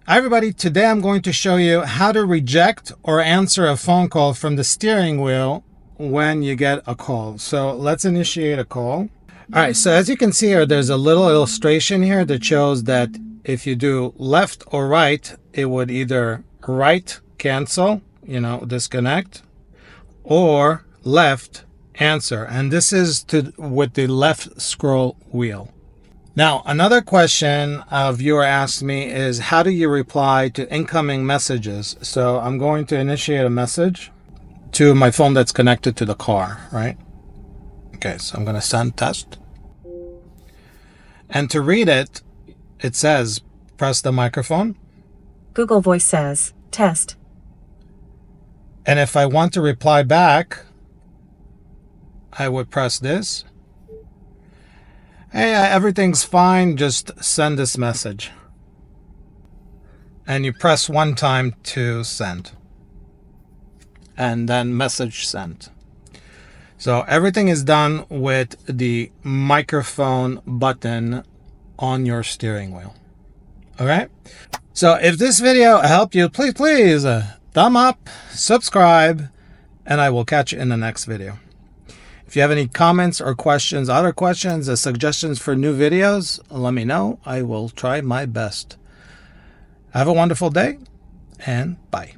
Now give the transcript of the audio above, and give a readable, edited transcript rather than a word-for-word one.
Hi everybody, today I'm going to show you how to reject or answer a phone call from the steering wheel when you get a call. So let's initiate a call. Alright, so as you can see here, there's a little illustration here that shows that if you do left or right, it would either right cancel, disconnect, or left answer. And this is with the left scroll wheel. Now, another question a viewer asked me is, how do you reply to incoming messages? So I'm going to initiate a message to my phone that's connected to the car, right? Okay, so I'm going to send test. And to read it, it says, press the microphone. Google Voice says, test. And if I want to reply back, I would press this. Hey, everything's fine, just send this message. And you press one time to send. And then message sent. So everything is done with the microphone button on your steering wheel. Okay? So if this video helped you, please thumb up, subscribe, and I will catch you in the next video. If you have any comments or questions, other questions, or suggestions for new videos, let me know. I will try my best. Have a wonderful day, and bye.